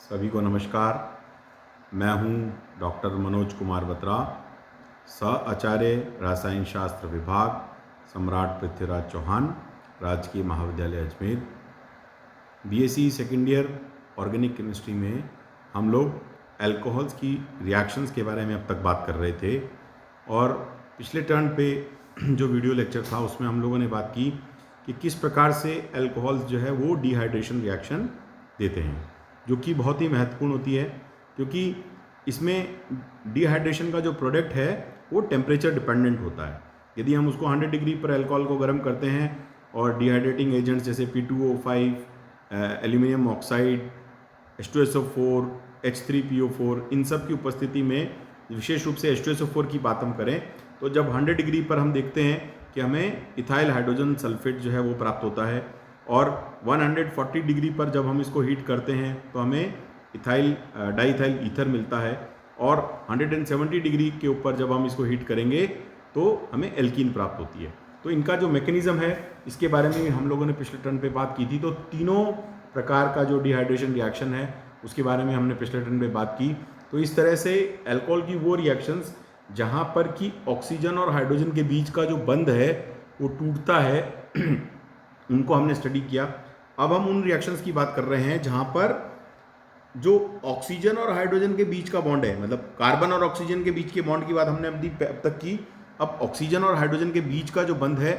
सभी को नमस्कार। मैं हूं डॉक्टर मनोज कुमार बत्रा, सह आचार्य रासायन शास्त्र विभाग, सम्राट पृथ्वीराज चौहान, राजकीय महाविद्यालय Ajmer. BSc second year organic chemistry में हम लोग अल्कोहल्स की रिएक्शंस के बारे में अब तक बात कर रहे थे और पिछले टर्न पे जो वीडियो लेक्चर था उसमें हम लोगों ने बात की कि किस प्रकार से अल्कोहल्स जो है वो डिहाइड्रेशन रिएक्शन देते हैं, जो कि बहुत ही महत्वपूर्ण होती है क्योंकि इसमें डिहाइड्रेशन का जो प्रोडक्ट है वो टेम्परेचर डिपेंडेंट होता है। यदि हम उसको 100 डिग्री पर अल्कोहल को गर्म करते हैं और डिहाइड्रेटिंग एजेंट्स जैसे P2O5, aluminium oxide, H2SO4, H3PO4 इन सब की उपस्थिति में, विशेष रूप से H2SO4 की बात हम करें तो जब 100 डिग्री पर हम देखते हैं कि हमें इथाइल हाइड्रोजन सल्फेट जो है वो प्राप्त होता है और 140 डिग्री पर जब हम इसको हीट करते हैं तो हमें इथाइल डाईइथाइल ईथर मिलता है और 170 डिग्री के ऊपर जब हम इसको हीट करेंगे तो हमें एल्कीन प्राप्त होती है। तो इनका जो मैकेनिज्म है इसके बारे में हम लोगों ने पिछले टर्न पे बात की थी। तो तीनों प्रकार का जो डिहाइड्रेशन रिएक्शन है उसके बारे में हमने पिछले टर्न पे बात की। तो इस तरह से अल्कोहल की वो रिएक्शंस जहाँ पर कि ऑक्सीजन और हाइड्रोजन के बीच का जो बंध है वो टूटता है उनको हमने स्टडी किया। अब हम उन रिएक्शंस की बात कर रहे हैं जहाँ पर जो ऑक्सीजन और हाइड्रोजन के बीच का बॉन्ड है, मतलब कार्बन और ऑक्सीजन के बीच के बॉन्ड की बात हमने अब तक की। अब ऑक्सीजन और हाइड्रोजन के बीच का जो बंध है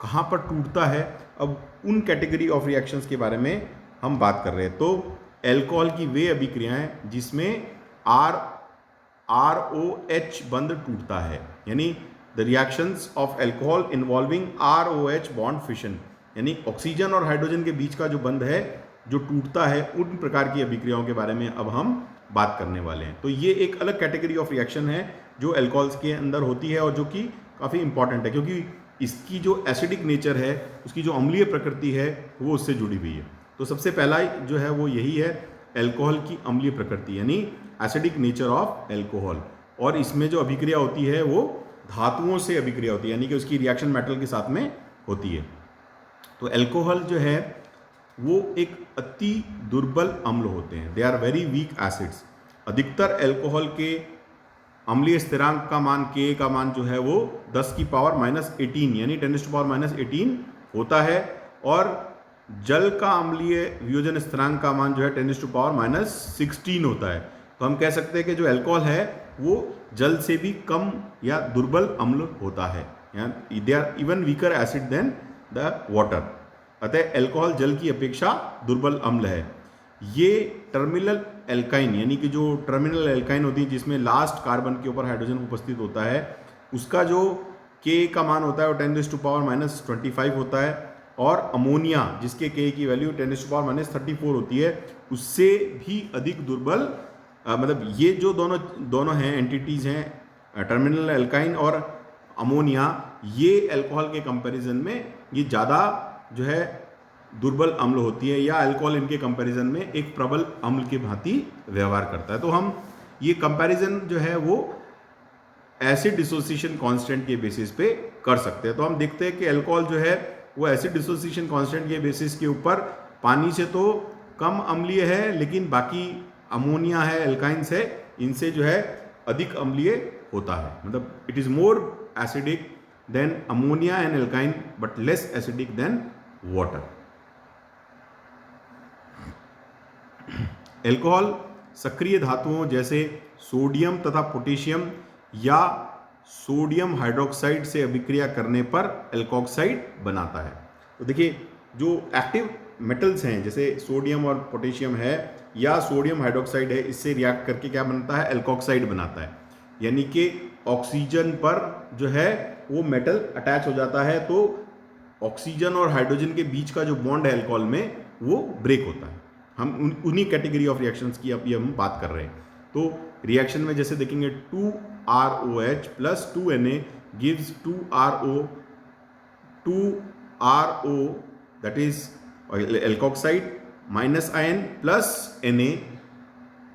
कहाँ पर टूटता है, अब उन कैटेगरी ऑफ रिएक्शंस के बारे में हम बात कर रहे हैं। तो अल्कोहल की वे अभिक्रियाएं जिसमें ROH बंध टूटता है, यानी the reactions of alcohol involving ROH bond fission, यानी ऑक्सीजन और हाइड्रोजन के बीच का जो बंध है जो टूटता है, उन प्रकार की अभिक्रियाओं के बारे में अब हम बात करने वाले हैं। तो ये एक अलग कैटेगरी ऑफ रिएक्शन है जो अल्कोहल्स के अंदर होती है और जो कि काफ़ी इंपॉर्टेंट है क्योंकि इसकी जो एसिडिक नेचर है, उसकी जो अम्लीय प्रकृति है वो उससे जुड़ी हुई है। तो सबसे पहला जो है वो यही है, अल्कोहल की अम्लीय प्रकृति यानी एसिडिक नेचर ऑफ अल्कोहल। और इसमें जो अभिक्रिया होती है वो धातुओं से अभिक्रिया होती है, यानी कि उसकी रिएक्शन मेटल के साथ में होती है। तो अल्कोहल जो है वो एक अति दुर्बल अम्ल होते हैं, they are very weak acids. अधिकतर अल्कोहल के अम्लीय स्थिरांक का मान Ka का मान जो है वो 10 की पावर -18 यानी 10⁻18 होता है और जल का अम्लीय वियोजन स्थिरांक का मान जो है 10⁻16 होता है। तो हम कह सकते हैं कि जो अल्कोहल है वो जल से भी कम या दुर्बल अम्ल होता है, they are even weaker acid than the water. अतः अल्कोहल जल की अपेक्षा दुर्बल अम्ल है। ये टर्मिनल एल्काइन यानी कि जो टर्मिनल एल्काइन होती है जिसमें लास्ट कार्बन के ऊपर हाइड्रोजन उपस्थित होता है, उसका जो K का मान होता है वो 10⁻25 होता है और अमोनिया जिसके K की वैल्यू 10⁻34 होती है उससे भी अधिक दुर्बल, मतलब ये जो दोनों हैं एंटिटीज हैं टर्मिनल एल्काइन और अमोनिया, ये अल्कोहल के कंपैरिजन में ये ज़्यादा जो है दुर्बल अम्ल होती है या अल्कोहल इनके कंपैरिजन में एक प्रबल अम्ल की भांति व्यवहार करता है। तो हम ये कंपैरिजन जो है वो एसिड डिसोसिएशन कांस्टेंट के बेसिस पे कर सकते हैं। तो हम देखते हैं कि अल्कोहल जो है वो एसिड डिसोसिएशन कांस्टेंट के बेसिस के ऊपर पानी से तो कम अम्लीय है, लेकिन बाकी अमोनिया है, एल्काइंस है, इनसे जो है अधिक अम्लीय होता है। मतलब it is more acidic then ammonia and alkyne but less acidic then water. Alcohol सक्रिय धातुओं जैसे सोडियम तथा पोटेशियम या सोडियम हाइड्रोक्साइड से अभिक्रिया करने पर अल्कोक्साइड बनाता है। तो देखिए जो एक्टिव मेटल्स हैं जैसे सोडियम और पोटेशियम है या सोडियम हाइड्रोक्साइड है, इससे रिएक्ट करके क्या बनता है, अल्कोक्साइड बनाता है। यानी कि ऑक्सीजन पर जो है वो मेटल अटैच हो जाता है तो ऑक्सीजन और हाइड्रोजन के बीच का जो बॉन्ड है अल्कोहल में वो ब्रेक होता है। हम उन्हीं कैटेगरी ऑफ रिएक्शंस की अभी हम बात कर रहे हैं। तो रिएक्शन में जैसे देखेंगे 2ROH + 2Na gives 2RO that is alkoxide minus ion plus Na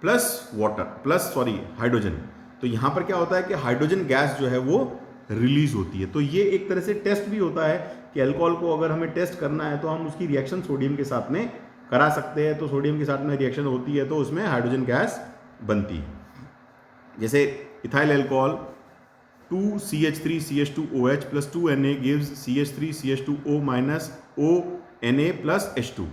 plus water plus hydrogen. तो यहाँ पर क्या होता है कि हाइड्रोजन गैस जो है वो रिलीज होती है। तो ये एक तरह से टेस्ट भी होता है कि अल्कोहल को अगर हमें टेस्ट करना है तो हम उसकी रिएक्शन सोडियम के साथ में करा सकते हैं तो सोडियम के साथ में रिएक्शन होती है तो उसमें हाइड्रोजन गैस बनती है। जैसे ethyl alcohol 2CH3CH2OH plus 2Na gives CH3CH2O minus ONA plus H2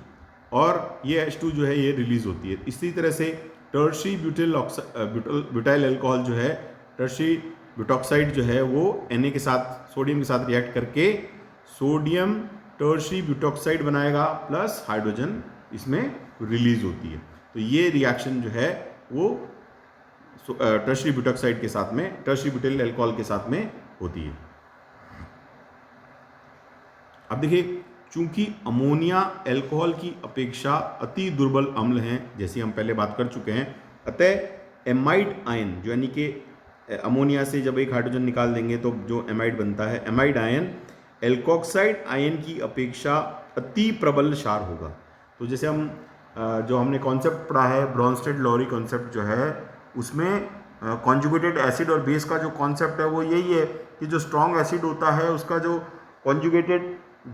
और ये H2 जो है ये रिलीज होती है। इसी तरह से टर्शरी ब्यूटाइल अल्कोहल जो है, टर्शरी ब्यूटॉक्साइड जो है वो Na के साथ सोडियम के साथ रिएक्ट करके सोडियम टर्शरी ब्यूटॉक्साइड बनाएगा प्लस हाइड्रोजन इसमें रिलीज होती है। तो ये रिएक्शन जो है वो टर्शरी ब्यूटॉक्साइड के साथ में, टर्शरी ब्यूटाइल अल्कोहल के साथ में होती है। अब देखिए, चूंकि अमोनिया अल्कोहल की अपेक्षा अति दुर्बल अम्ल हैं, जैसे हम पहले बात कर चुके हैं, अतः एमाइड आयन जो यानी कि अमोनिया से जब एक हाइड्रोजन निकाल देंगे तो जो एमाइड बनता है, एमाइड आयन एल्कोक्साइड आयन की अपेक्षा अति प्रबल क्षार होगा। तो जैसे हम जो हमने कॉन्सेप्ट पढ़ा है ब्रॉन्स्टेड लॉरी कॉन्सेप्ट जो है, उसमें कॉन्जुगेटेड एसिड और बेस का जो कॉन्सेप्ट है वो यही है कि जो स्ट्रॉन्ग एसिड होता है उसका जो कॉन्जुगेटेड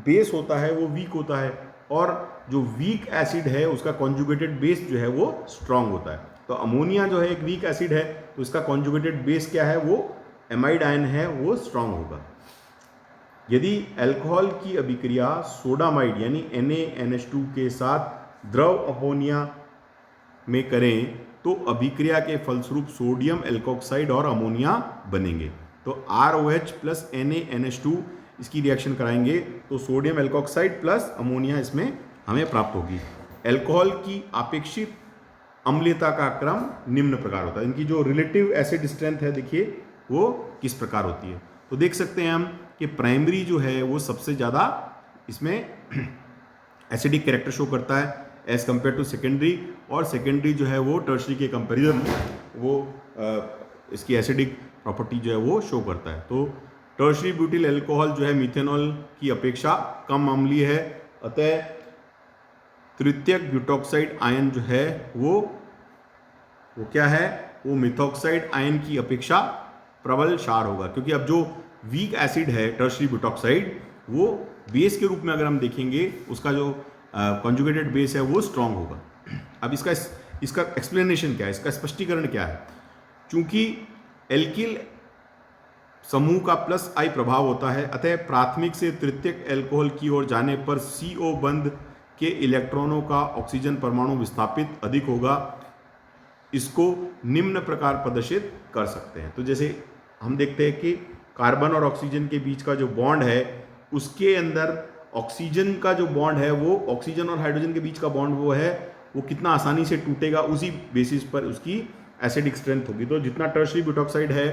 बेस होता है वो वीक होता है, और जो वीक एसिड है उसका कॉन्जुगेटेड बेस जो है वो स्ट्रॉन्ग होता है। तो अमोनिया जो है एक वीक एसिड है तो इसका कॉन्जुगेटेड बेस क्या है, वो एमाइड आयन है, वो स्ट्रॉन्ग होगा। यदि अल्कोहल की अभिक्रिया सोडामाइड यानी NaNH2 के साथ द्रव अमोनिया में करें तो अभिक्रिया के फलस्वरूप सोडियम एल्कोक्साइड और अमोनिया बनेंगे। तो ROH प्लस NaNH2 इसकी रिएक्शन कराएंगे तो सोडियम एल्कोक्साइड प्लस अमोनिया इसमें हमें प्राप्त होगी। अल्कोहल की अपेक्षित अम्लीयता का क्रम निम्न प्रकार होता है। इनकी जो रिलेटिव एसिड स्ट्रेंथ है देखिए वो किस प्रकार होती है। तो देख सकते हैं हम कि प्राइमरी जो है वो सबसे ज़्यादा इसमें एसिडिक कैरेक्टर शो करता है एज कम्पेयर टू सेकेंडरी, और सेकेंडरी जो है वो टर्शरी के कंपेरिजन वो इसकी एसिडिक प्रॉपर्टी जो है वो शो करता है। तो टर्शरी ब्यूटिल अल्कोहल जो है मिथेनॉल की अपेक्षा कम अम्लीय है, अतः तृतीयक ब्यूटॉक्साइड आयन जो है वो क्या है, वो मिथॉक्साइड आयन की अपेक्षा प्रबल क्षार होगा, क्योंकि अब जो वीक एसिड है टर्शरी ब्यूटॉक्साइड वो बेस के रूप में अगर हम देखेंगे उसका जो कॉन्जुगेटेड बेस है वो स्ट्रॉन्ग होगा। अब इसका एक्सप्लेनेशन क्या है, इसका स्पष्टीकरण क्या है। चूंकि एल्किल समूह का प्लस आई प्रभाव होता है, अतः प्राथमिक से तृतीयक अल्कोहल की ओर जाने पर CO बंध के इलेक्ट्रॉनों का ऑक्सीजन परमाणु विस्थापित अधिक होगा। इसको निम्न प्रकार प्रदर्शित कर सकते हैं। तो जैसे हम देखते हैं कि कार्बन और ऑक्सीजन के बीच का जो बॉन्ड है उसके अंदर ऑक्सीजन का जो बॉन्ड है वो ऑक्सीजन और हाइड्रोजन के बीच का बॉन्ड वो है वो कितना आसानी से टूटेगा, उसी बेसिस पर उसकी एसिडिक स्ट्रेंथ होगी। तो जितना टर्शरी ब्यूटॉक्साइड है,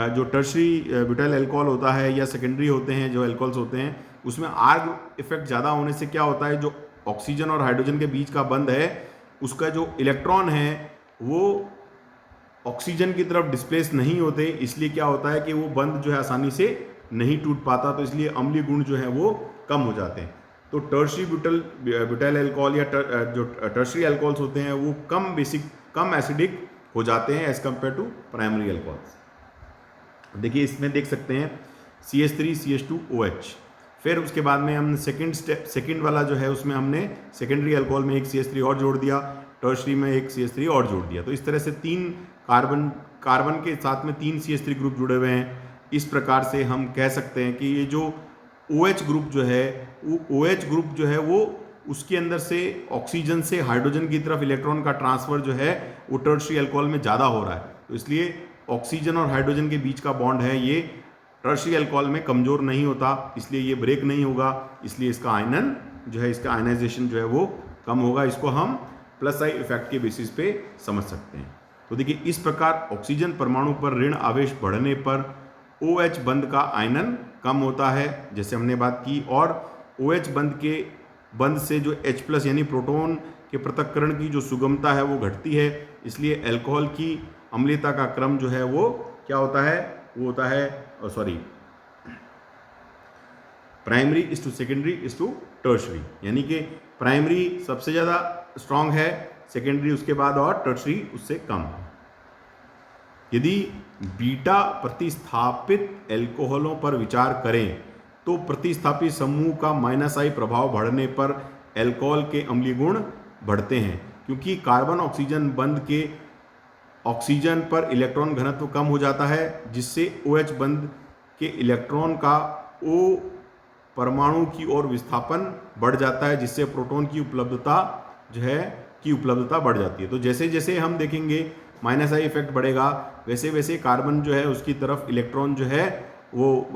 जो टर्शरी ब्यूटाइल अल्कोहल होता है या सेकेंडरी होते हैं जो अल्कोहल्स होते हैं, उसमें आर्ग इफेक्ट ज़्यादा होने से क्या होता है, जो ऑक्सीजन और हाइड्रोजन के बीच का बंध है उसका जो इलेक्ट्रॉन है वो ऑक्सीजन की तरफ डिस्प्लेस नहीं होते, इसलिए क्या होता है कि वो बंध जो है आसानी से नहीं टूट पाता, तो इसलिए अम्लीय गुण जो है वो कम हो जाते हैं। तो टर्शरी ब्यूटाइल अल्कोहल या जो टर्शरी अल्कोहल्स होते हैं वो कम एसिडिक हो जाते हैं as compared to primary alcohols. देखिए इसमें देख सकते हैं CH3CH2OH। फिर उसके बाद में हम सेकेंड वाला जो है उसमें हमने सेकेंडरी अल्कोहल में एक CH3 और जोड़ दिया, टर्शरी में एक CH3 और जोड़ दिया। तो इस तरह से 3 कार्बन के साथ में 3 CH3 ग्रुप जुड़े हुए हैं। इस प्रकार से हम कह सकते हैं कि ये जो OH ग्रुप जो है वो OH ग्रुप जो है वो उसके अंदर से ऑक्सीजन से हाइड्रोजन की तरफ इलेक्ट्रॉन का ट्रांसफर जो है वो टर्शरी अल्कोहल में ज़्यादा हो रहा है। तो इसलिए ऑक्सीजन और हाइड्रोजन के बीच का बॉन्ड है ये टर्शरी अल्कोहल में कमज़ोर नहीं होता, इसलिए ये ब्रेक नहीं होगा, इसलिए इसका आयनन जो है, इसका आयनाइजेशन जो है वो कम होगा। इसको हम प्लस आई इफेक्ट के बेसिस पे समझ सकते हैं। तो देखिए इस प्रकार ऑक्सीजन परमाणु पर ऋण आवेश बढ़ने पर OH बंध का आयनन कम होता है, जैसे हमने बात की, और OH बंध से जो H+ यानी प्रोटॉन के पृथक्करण की जो सुगमता है वो घटती है, इसलिए अल्कोहल की अम्लीयता का क्रम जो है वो क्या होता है, वो होता है primary is to secondary is to tertiary, यानी कि प्राइमरी सबसे ज़्यादा स्ट्रांग है, सेकेंडरी उसके बाद और टर्शरी उससे कम। यदि बीटा प्रतिस्थापित अल्कोहलों पर विचार करें तो प्रतिस्थापित समूह का -I प्रभाव बढ़ने पर एल्कोहल के अम्लीय गुण बढ़ते हैं, क्योंकि कार्बन ऑक्सीजन बंध के ऑक्सीजन पर इलेक्ट्रॉन घनत्व कम हो जाता है, जिससे OH बंध के इलेक्ट्रॉन का O परमाणु की ओर विस्थापन बढ़ जाता है, जिससे प्रोटॉन की उपलब्धता बढ़ जाती है। तो जैसे जैसे हम देखेंगे -I इफेक्ट बढ़ेगा, वैसे वैसे कार्बन जो है उसकी तरफ इलेक्ट्रॉन जो है वो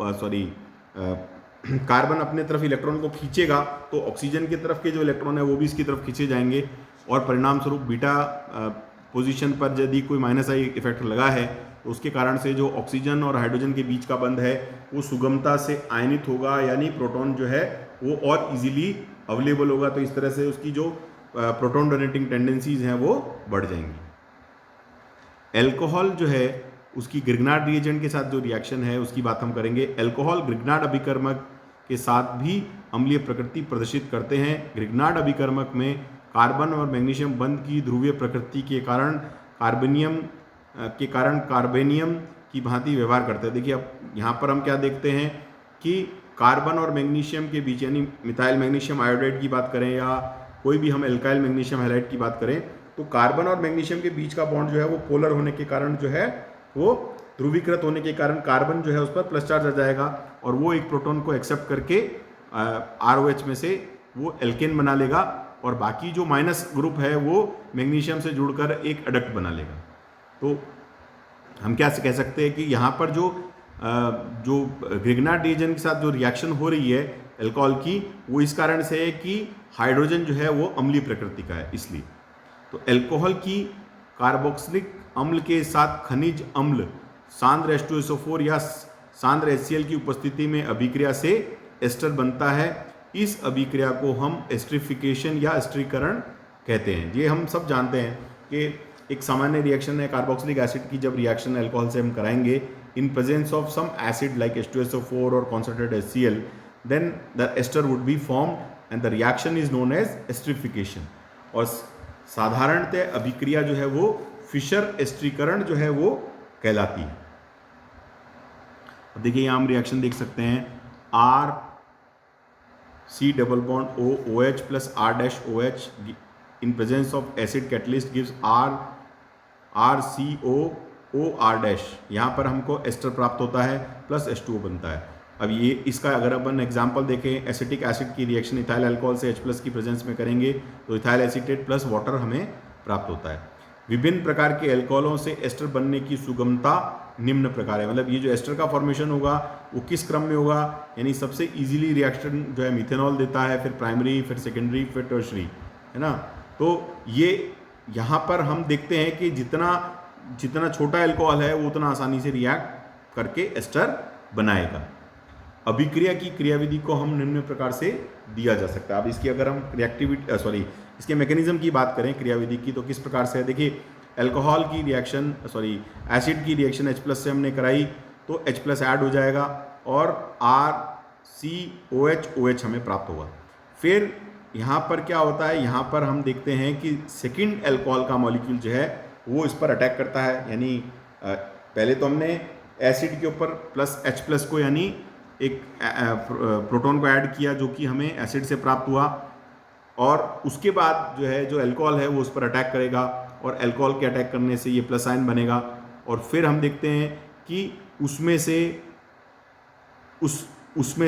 कार्बन अपने तरफ इलेक्ट्रॉन को खींचेगा, तो ऑक्सीजन की तरफ के जो इलेक्ट्रॉन है वो भी इसकी तरफ खींचे जाएंगे, और परिणाम स्वरूप बीटा पोजीशन पर यदि कोई -I इफेक्ट लगा है तो उसके कारण से जो ऑक्सीजन और हाइड्रोजन के बीच का बंध है वो सुगमता से आयनित होगा, यानी प्रोटॉन जो है वो और इजीली अवेलेबल होगा। तो इस तरह से उसकी जो प्रोटॉन डोनेटिंग टेंडेंसीज हैं वो बढ़ जाएंगी। एल्कोहल जो है उसकी ग्रिग्नार्ड रिएजेंट के साथ जो रिएक्शन है उसकी बात हम करेंगे। एल्कोहल ग्रिग्नार्ड अभिकर्मक के साथ भी अम्लीय प्रकृति प्रदर्शित करते हैं। ग्रिग्नार्ड अभिकर्मक में कार्बन और मैग्नीशियम बंध की ध्रुवीय प्रकृति के कारण कार्बेनियम की भांति व्यवहार करते हैं। देखिए अब यहाँ पर हम क्या देखते हैं कि कार्बन और मैग्नीशियम के बीच, यानी मिथाइल मैग्नीशियम आयोडाइड की बात करें या कोई भी हम एल्काइल मैग्नीशियम हैलाइड की बात करें, तो कार्बन और मैग्नीशियम के बीच का बॉन्ड जो है वो पोलर होने के कारण जो है वो ध्रुवीकृत होने के कारण कार्बन जो है उस पर प्लस चार्ज आ जाएगा, और वो एक प्रोटॉन को एक्सेप्ट करके ROH में से वो एल्केन बना लेगा, और बाकी जो माइनस ग्रुप है वो मैग्नीशियम से जुड़कर एक एडक्ट बना लेगा। तो हम क्या कह सकते हैं कि यहाँ पर जो ग्रिग्नार्ड रिएजेंट के साथ जो रिएक्शन हो रही है एल्कोहल की, वो इस कारण से है कि हाइड्रोजन जो है वो अम्लीय प्रकृति का है, इसलिए। तो एल्कोहल की कार्बोक्सिलिक अम्ल के साथ खनिज अम्ल सांद्र H2SO4 या सांद्र HCl की उपस्थिति में अभिक्रिया से एस्टर बनता है। इस अभिक्रिया को हम एस्टरिफिकेशन या एस्टरीकरण कहते हैं। ये हम सब जानते हैं कि एक सामान्य रिएक्शन है कार्बोक्सिलिक एसिड की, जब रिएक्शन अल्कोहल से हम कराएंगे in presence of some acid like H2SO4 और concentrated HCl, then the ester would be formed and the reaction is known as esterification. और साधारणतः अभिक्रिया जो है वो फिशर एस्टरीकरण जो है वो कहलाती है। अब देखिए यहाँ हम रिएक्शन देख सकते हैं, RC double bond OH plus R-OH in presence of acid catalyst gives RCOOR-। यहाँ पर हमको एस्टर प्राप्त होता है प्लस H2O बनता है। अब ये इसका अगर अपन एग्जांपल देखें, एसिटिक एसिड की रिएक्शन इथाइल अल्कोहल से H+ की प्रेजेंस में करेंगे तो इथाइल एसीटेट प्लस वाटर हमें प्राप्त होता है। विभिन्न प्रकार के एल्कोहलों से एस्टर बनने की सुगमता निम्न प्रकार है। मतलब ये जो एस्टर का फॉर्मेशन होगा वो किस क्रम में होगा, यानी सबसे इजीली रिएक्शन जो है मिथेनॉल देता है, फिर प्राइमरी, फिर सेकेंडरी, फिर टर्शरी, है ना। तो ये यहाँ पर हम देखते हैं कि जितना छोटा एल्कोहल है वो उतना आसानी से रिएक्ट करके एस्टर बनाएगा। अभिक्रिया की क्रियाविधि को हम निम्न प्रकार से दिया जा सकता है। अब इसकी अगर हम इसके मैकेनिज्म की बात करें क्रियाविधि की, तो किस प्रकार से है। देखिए एल्कोहल की रिएक्शन एसिड की रिएक्शन H+ से हमने कराई तो H+ ऐड हो जाएगा और RCOH हमें प्राप्त होगा। फिर यहाँ पर क्या होता है, यहाँ पर हम देखते हैं कि सेकंड एल्कोहल का मॉलिक्यूल जो है वो इस पर अटैक करता है। यानी पहले तो हमने एसिड के ऊपर प्लस H+ को यानी एक प्रोटॉन को ऐड किया जो कि हमें एसिड से प्राप्त हुआ, और उसके बाद जो है जो एल्कोहल है वो उस पर अटैक करेगा और एल्कोहल के अटैक करने से ये प्लस आयन बनेगा। और फिर हम देखते हैं कि उसमें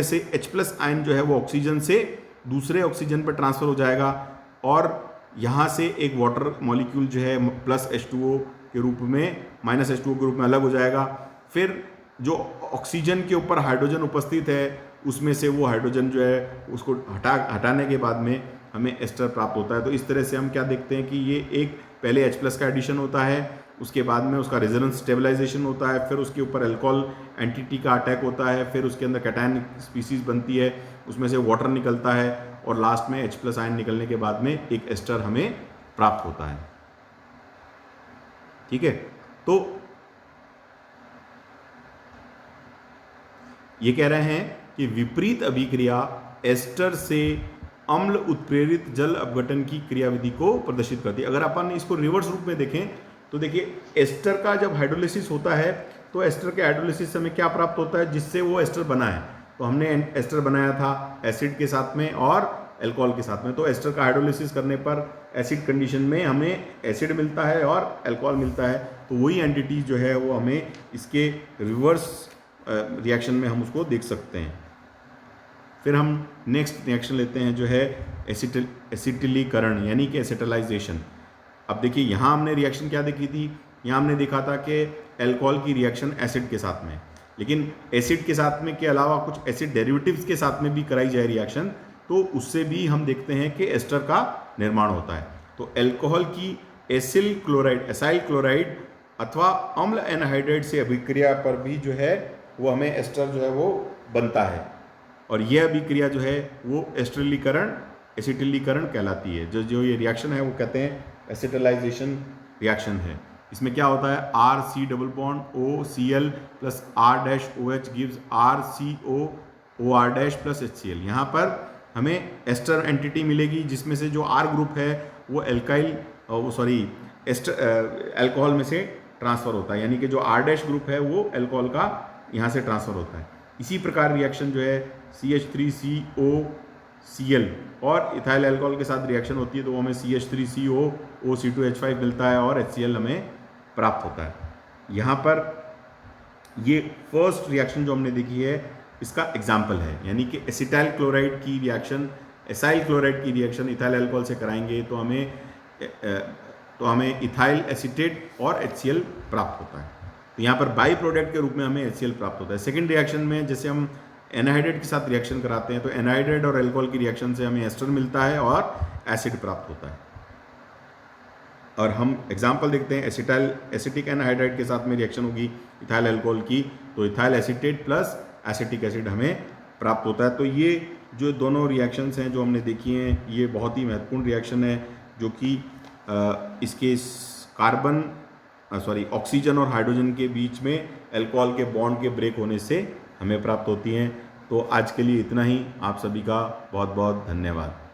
से H+ आयन जो है वो ऑक्सीजन से दूसरे ऑक्सीजन पर ट्रांसफ़र हो जाएगा और यहाँ से एक वाटर मॉलिक्यूल जो है प्लस H2O के रूप में माइनस H2O के रूप में अलग हो जाएगा। फिर जो ऑक्सीजन के ऊपर हाइड्रोजन उपस्थित है उसमें से वो हाइड्रोजन जो है उसको हटाने के बाद में हमें एस्टर प्राप्त होता है। तो इस तरह से हम क्या देखते हैं कि ये एक पहले H+ का एडिशन होता है, उसके बाद में उसका रेजोनेंस स्टेबलाइजेशन होता है, फिर उसके ऊपर अल्कोहल एंटिटी का अटैक होता है, फिर उसके अंदर कैटायन स्पीसीज बनती है, उसमें से वाटर निकलता है और लास्ट में H+ आयन निकलने के बाद में एक एस्टर हमें प्राप्त होता है। ठीक है, तो ये कह रहे हैं कि विपरीत अभिक्रिया एस्टर से अम्ल उत्प्रेरित जल अपघटन की क्रियाविधि को प्रदर्शित करती है। अगर अपन इसको रिवर्स रूप में देखें तो देखिए एस्टर का जब हाइड्रोलिसिस होता है तो एस्टर के हाइड्रोलिसिस से हमें क्या प्राप्त होता है जिससे वो एस्टर बना है। तो हमने एस्टर बनाया था एसिड के साथ में और अल्कोहल के साथ में। तो एस्टर का हाइड्रोलिसिस करने पर एसिड कंडीशन में हमें एसिड मिलता है और अल्कोहल मिलता है। तो वही एंटिटी जो है वो हमें इसके रिवर्स रिएक्शन में हम उसको देख सकते हैं। फिर हम नेक्स्ट रिएक्शन लेते हैं जो है एसिटिलीकरण यानी कि एसिटलाइजेशन। अब देखिए यहाँ हमने रिएक्शन क्या देखी थी, यहाँ हमने देखा था कि अल्कोहल की रिएक्शन एसिड के साथ में, लेकिन एसिड के साथ में के अलावा कुछ एसिड डेरिवेटिव्स के साथ में भी कराई जाए रिएक्शन तो उससे भी हम देखते हैं कि एस्टर का निर्माण होता है। तो अल्कोहल की एसिल क्लोराइड अथवा अम्ल एनहाइड्राइड से अभिक्रिया पर भी जो है वो हमें एस्टर जो है वो बनता है, और यह अभिक्रिया जो है वो एसिटिलीकरण कहलाती है। जो ये रिएक्शन है वो कहते हैं एसिटलाइजेशन रिएक्शन है। इसमें क्या होता है, RC double bond OCl plus R-OH gives RCO OR dash plus HCl। यहाँ पर हमें एस्टर एंटिटी मिलेगी जिसमें से जो R ग्रुप है वो अल्कोहल में से ट्रांसफ़र होता है, यानी कि जो R- ग्रुप है वो अल्कोहल का यहाँ से ट्रांसफ़र होता है। इसी प्रकार रिएक्शन जो है CH3COCl और इथाइल अल्कोहल के साथ रिएक्शन होती है तो वो हमें CH3CO OC2H5 मिलता है और HCl हमें प्राप्त होता है। यहाँ पर ये फर्स्ट रिएक्शन जो हमने देखी है इसका एग्जाम्पल है, यानी कि एसिटाइल क्लोराइड की रिएक्शन एसाइल क्लोराइड की रिएक्शन इथाइल अल्कोहल से कराएंगे तो हमें इथाइल एसीटेट और HCl प्राप्त होता है। तो यहाँ पर बाई प्रोडक्ट के रूप में हमें HCl प्राप्त होता है। सेकेंड रिएक्शन में जैसे हम एनहाइड्रेट के साथ रिएक्शन कराते हैं तो एनहाइड्रेट और अल्कोहल की रिएक्शन से हमें एस्टर मिलता है और एसिड प्राप्त होता है। और हम एग्जाम्पल देखते हैं एसिटिक एनहाइड्राइड के साथ में रिएक्शन होगी इथाइल अल्कोहल की तो ethyl acetate plus acetic acid हमें प्राप्त होता है। तो ये जो दोनों रिएक्शंस हैं जो हमने देखी हैं ये बहुत ही महत्वपूर्ण रिएक्शन है जो कि इसके ऑक्सीजन और हाइड्रोजन के बीच में अल्कोहल के बॉन्ड के ब्रेक होने से हमें प्राप्त होती हैं। तो आज के लिए इतना ही। आप सभी का बहुत बहुत धन्यवाद।